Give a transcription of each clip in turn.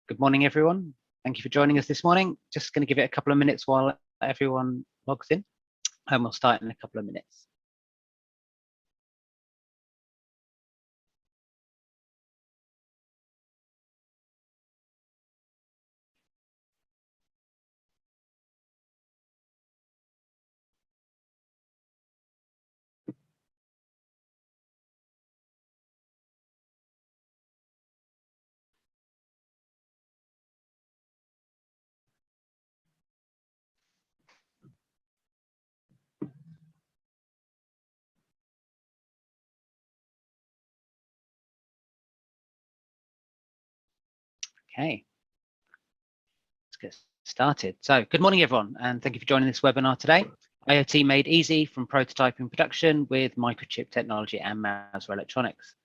Good morning, everyone. Thank you for joining us this morning. Just going to give it a couple of minutes while everyone logs in, and we'll start in a couple of minutes. Okay, let's get started. So good morning, everyone, and thank you for joining this webinar today. IoT made easy from prototyping production with Microchip technology and Mouser Electronics.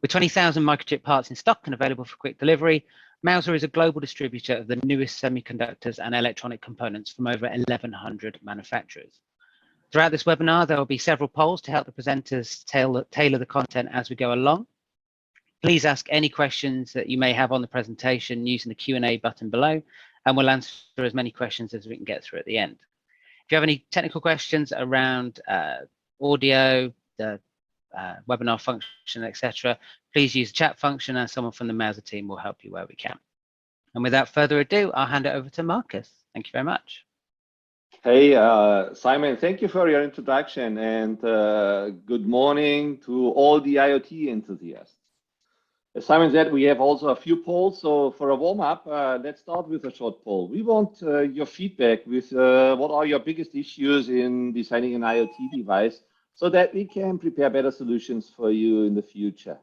With 20,000 Microchip parts in stock and available for quick delivery, Mouser is a global distributor of the newest semiconductors and electronic components from over 1,100 manufacturers. Throughout this webinar, there will be several polls to help the presenters tailor the content as we go along. Please ask any questions that you may have on the presentation using the Q&A button below, and we'll answer as many questions as we can get through at the end. If you have any technical questions around audio, the webinar function, etc., please use the chat function and someone from the Mouser team will help you where we can. And without further ado, I'll hand it over to Marcus. Thank you very much. Hey, Simon, thank you for your introduction, and good morning to all the IoT enthusiasts. As Simon said, we have also a few polls. So for a warm-up, let's start with a short poll. We want your feedback with what are your biggest issues in designing an IoT device so that we can prepare better solutions for you in the future.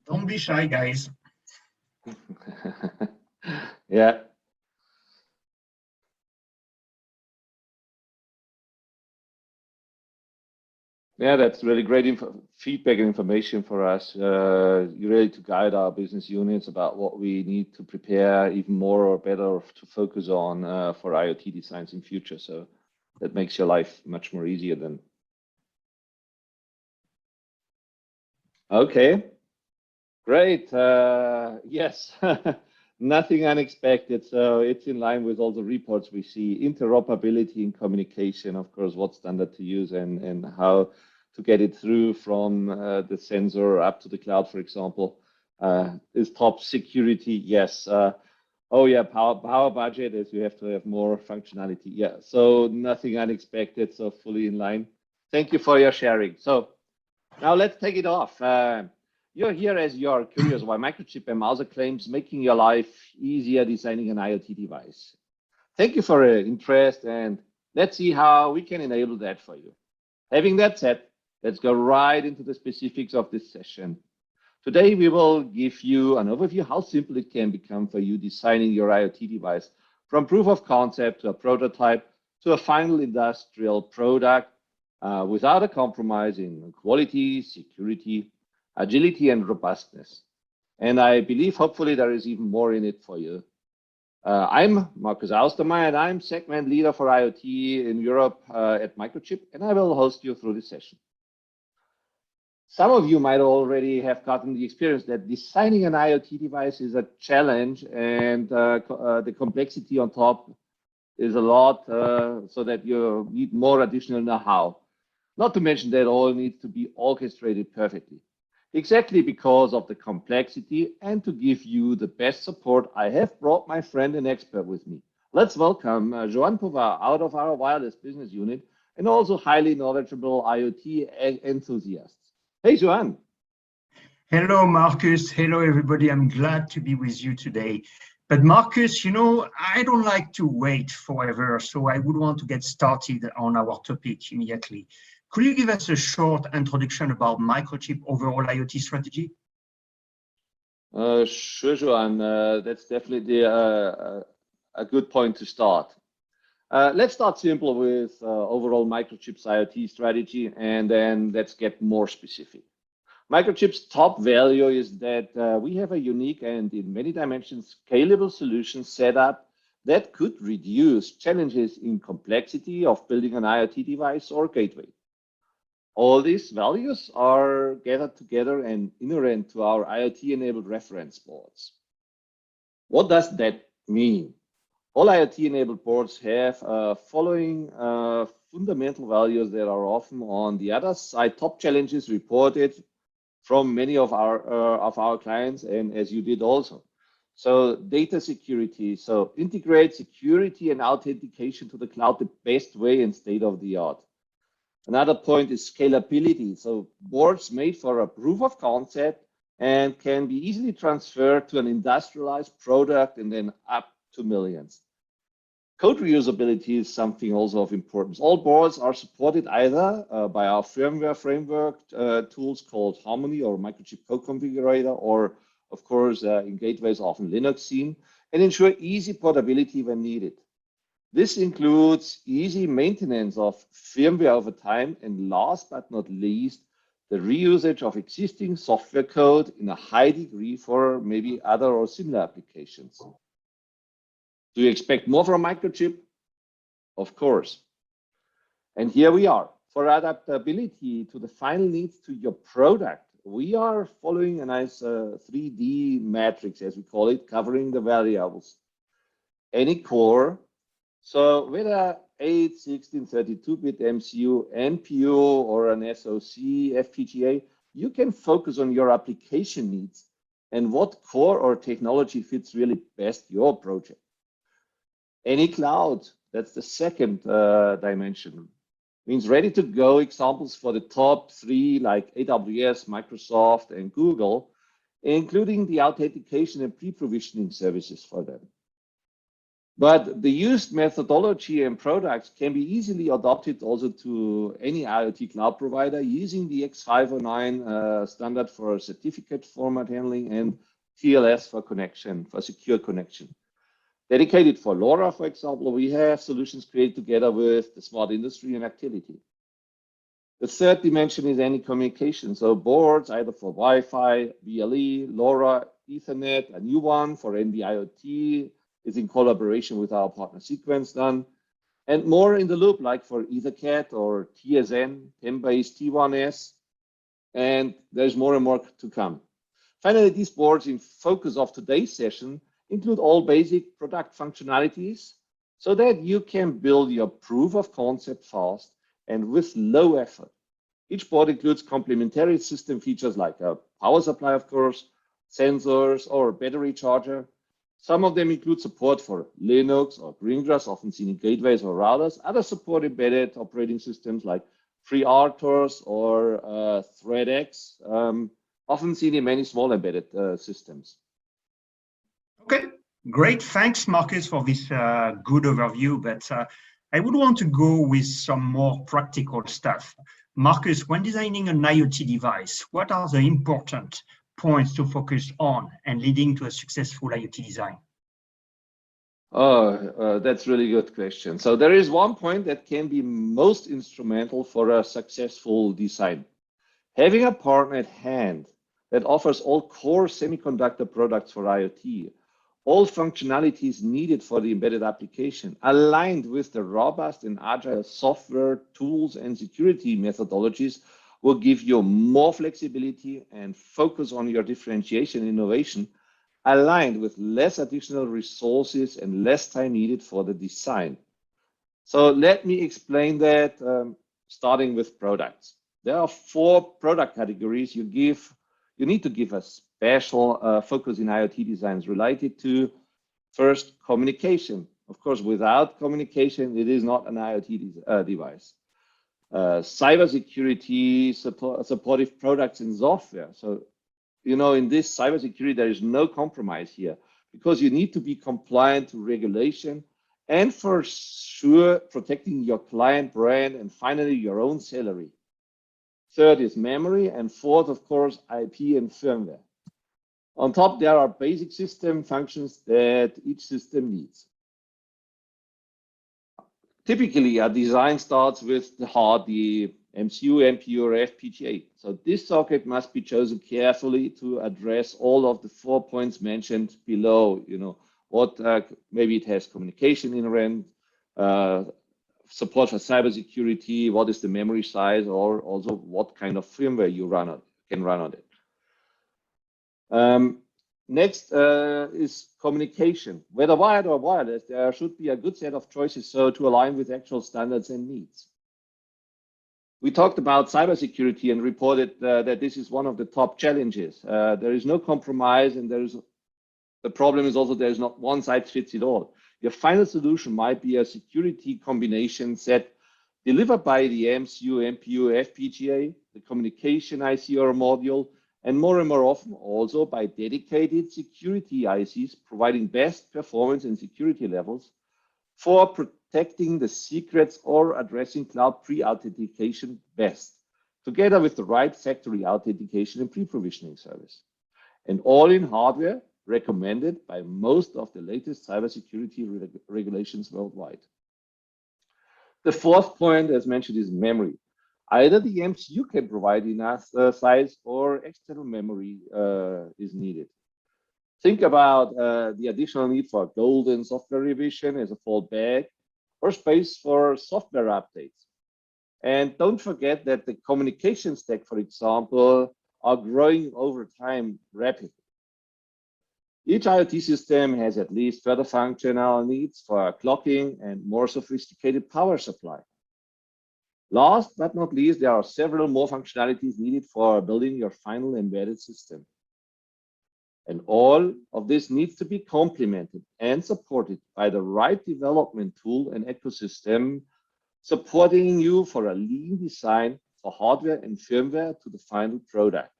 Don't be shy, guys. Yeah. Yeah, that's really great feedback and information for us. You're ready to guide our business units about what we need to prepare even more or better to focus on for IoT designs in future. So that makes your life much more easier then. Okay. Great. Yes, nothing unexpected. So it's in line with all the reports we see. Interoperability and communication, of course, what standard to use and how to get it through from the sensor up to the cloud, for example, is top. Security. Yes. Oh yeah, power budget is you have to have more functionality. Yeah. So nothing unexpected. So fully in line. Thank you for your sharing. So now let's take it off. You're here as you're curious why Microchip and Mouser claims making your life easier designing an IoT device. Thank you for your interest, and let's see how we can enable that for you. Having that said, let's go right into the specifics of this session. Today, we will give you an overview how simple it can become for you designing your IoT device, from proof of concept to a prototype to a final industrial product without a compromise in quality, security, agility, and robustness. And I believe hopefully there is even more in it for you. I'm Markus Austermeier, and I'm segment leader for IoT in Europe at Microchip, and I will host you through this session. Some of you might already have gotten the experience that designing an IoT device is a challenge, and the complexity on top is a lot, so that you need more additional know-how. Not to mention that all needs to be orchestrated perfectly. Exactly because of the complexity and to give you the best support, I have brought my friend and expert with me. Let's welcome Joan Pouvard out of our wireless business unit and also highly knowledgeable IoT enthusiasts. Hey, Joan. Hello, Marcus. Hello, everybody. I'm glad to be with you today. But Marcus, you know, I don't like to wait forever, so I would want to get started on our topic immediately. Could you give us a short introduction about Microchip overall IoT strategy? Sure, Joan. That's definitely a good point to start. Let's start simple with overall Microchip's IoT strategy, and then let's get more specific. Microchip's top value is that we have a unique and in many dimensions scalable solution set up that could reduce challenges in complexity of building an IoT device or gateway. All these values are gathered together and inherent to our IoT-enabled reference boards. What does that mean? All IoT-enabled boards have following fundamental values that are often on the other side top challenges reported from many of our clients, and as you did also. So data security, so integrate security and authentication to the cloud the best way and state of the art. Another point is scalability. So boards made for a proof of concept and can be easily transferred to an industrialized product and then up to millions. Code reusability is something also of importance. All boards are supported either by our firmware framework tools called Harmony or Microchip Code Configurator, or of course in gateways often Linux seen, and ensure easy portability when needed. This includes easy maintenance of firmware over time, and last but not least, the reusage of existing software code in a high degree for maybe other or similar applications. Do you expect more from Microchip? Of course. And here we are. For adaptability to the final needs to your product, we are following a nice 3D matrix, as we call it, covering the variables. Any core, so whether 8, 16, 32-bit MCU, NPU, or an SoC, FPGA, you can focus on your application needs and what core or technology fits really best your project. Any cloud, that's the second dimension, means ready to go examples for the top 3 like AWS, Microsoft, and Google, including the authentication and pre-provisioning services for them. But the used methodology and products can be easily adopted also to any IoT cloud provider using the X509 standard for certificate format handling and TLS for connection, for secure connection. Dedicated for LoRa, for example, we have solutions created together with the smart industry and activity. The third dimension is any communication. So boards either for Wi-Fi, BLE, LoRa, Ethernet, a new one for NB-IoT is in collaboration with our partner Sequence done, and more in the loop like for EtherCAT or TSN, 10-base T1S, and there's more and more to come. Finally, these boards in focus of today's session include all basic product functionalities so that you can build your proof of concept fast and with low effort. Each board includes complementary system features like a power supply, of course, sensors, or battery charger. Some of them include support for Linux or Greengrass, often seen in gateways or routers. Others support embedded operating systems like FreeRTOS or ThreadX, often seen in many small embedded systems. Okay, great. Thanks, Marcus, for this good overview. But I would want to go with some more practical stuff. Marcus, when designing an IoT device, what are the important points to focus on and leading to a successful IoT design? That's really good question. So there is one point that can be most instrumental for a successful design. Having a partner at hand that offers all core semiconductor products for IoT, all functionalities needed for the embedded application, aligned with the robust and agile software, tools, and security methodologies, will give you more flexibility and focus on your differentiation innovation, aligned with less additional resources and less time needed for the design. So let me explain that, starting with products. There are 4 product categories you need to give a special focus in IoT designs related to. First, communication. Of course, without communication, it is not an IoT device. Cybersecurity, supportive products and software. So, in this cybersecurity, there is no compromise here because you need to be compliant to regulation and for sure protecting your client brand and finally your own salary. Third is memory, and fourth, of course, IP and firmware. On top, there are basic system functions that each system needs. Typically, a design starts with the heart, the MCU, MPU, or FPGA. So this socket must be chosen carefully to address all of the 4 points mentioned below. What maybe it has communication inherent, support for cybersecurity, what is the memory size, or also what kind of firmware you can run on it. Next is communication. Whether wired or wireless, there should be a good set of choices to align with actual standards and needs. We talked about cybersecurity and reported that this is one of the top challenges. There is no compromise, and the problem is also there's not one size fits it all. Your final solution might be a security combination set delivered by the MCU, MPU, FPGA, the communication IC or module, and more often also by dedicated security ICs providing best performance and security levels for protecting the secrets or addressing cloud pre-authentication best, together with the right factory authentication and pre-provisioning service. And all in hardware recommended by most of the latest cybersecurity regulations worldwide. The fourth point, as mentioned, is memory. Either the MCU can provide enough size or external memory is needed. Think about the additional need for golden software revision as a fallback or space for software updates. And don't forget that the communication stack, for example, are growing over time rapidly. Each IoT system has at least further functional needs for clocking and more sophisticated power supply. Last but not least, there are several more functionalities needed for building your final embedded system. And all of this needs to be complemented and supported by the right development tool and ecosystem, supporting you for a lean design for hardware and firmware to the final product.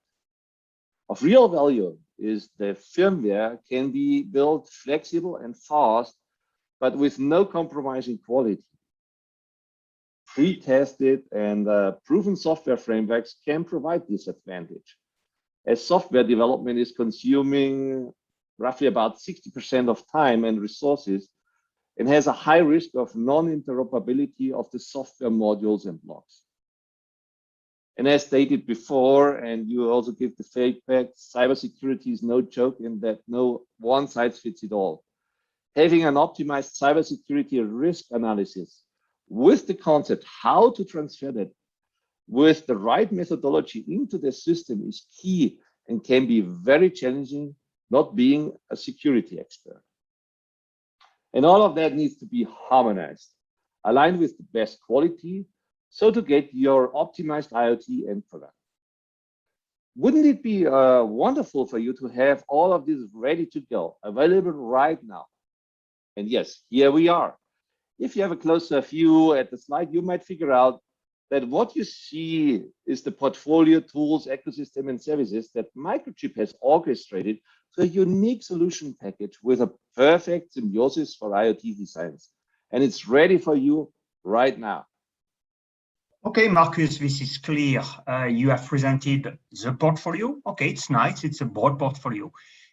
Of real value is the firmware can be built flexible and fast, but with no compromise in quality. Pre-tested and proven software frameworks can provide this advantage, as software development is consuming roughly about 60% of time and resources and has a high risk of non-interoperability of the software modules and blocks. And as stated before, and you also give the feedback, cybersecurity is no joke in that no one size fits it all. Having an optimized cybersecurity risk analysis with the concept how to transfer that with the right methodology into the system is key and can be very challenging, not being a security expert. And all of that needs to be harmonized, aligned with the best quality, so to get your optimized IoT end product. Wouldn't it be wonderful for you to have all of this ready to go, available right now? And yes, here we are. If you have a closer view at the slide, you might figure out that what you see is the portfolio, tools, ecosystem, and services that Microchip has orchestrated to a unique solution package with a perfect symbiosis for IoT designs. And it's ready for you right now. Okay, Marcus, this is clear. You have presented the portfolio. Okay, it's nice. It's a broad portfolio.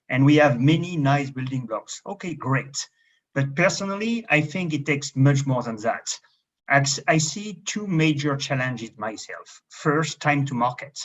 And we have many nice building blocks. Okay, great. But personally, I think it takes much more than that. I see two major challenges myself. First, time to market.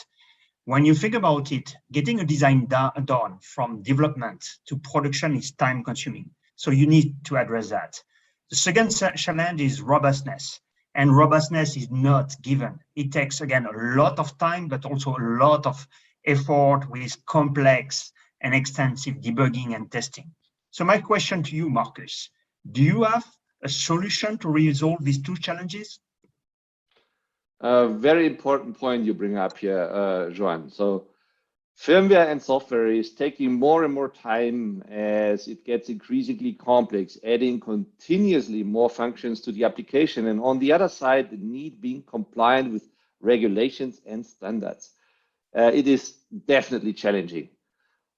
When you think about it, getting a design done from development to production is time consuming. So you need to address that. The second challenge is robustness. And robustness is not given. It takes, again, a lot of time, but also a lot of effort with complex and extensive debugging and testing. So my question to you, Marcus, do you have a solution to resolve these two challenges? A very important point you bring up here, Joan. So firmware and software is taking more and more time as it gets increasingly complex, adding continuously more functions to the application. And on the other side, the need being compliant with regulations and standards. It is definitely challenging.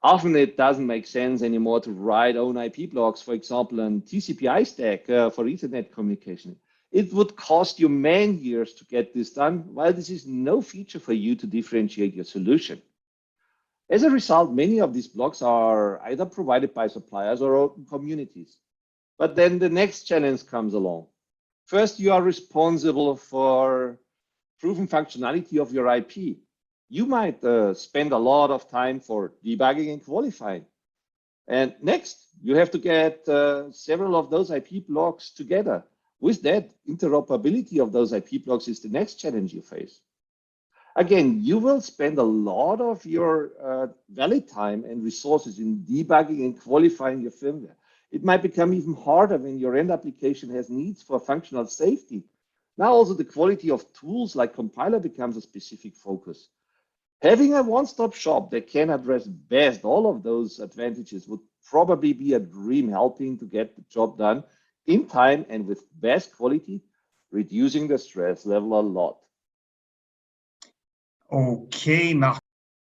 Often it doesn't make sense anymore to write own IP blocks, for example, on TCP/IP stack for Ethernet communication. It would cost you man years to get this done, while this is no feature for you to differentiate your solution. As a result, many of these blocks are either provided by suppliers or open communities. But then the next challenge comes along. First, you are responsible for proven functionality of your IP. You might spend a lot of time for debugging and qualifying. And next, you have to get several of those IP blocks together. With that, interoperability of those IP blocks is the next challenge you face. Again, you will spend a lot of your valid time and resources in debugging and qualifying your firmware. It might become even harder when your end application has needs for functional safety. Now also the quality of tools like compiler becomes a specific focus. Having a one-stop shop that can address best all of those advantages would probably be a dream, helping to get the job done in time and with best quality, reducing the stress level a lot. Okay, Mark.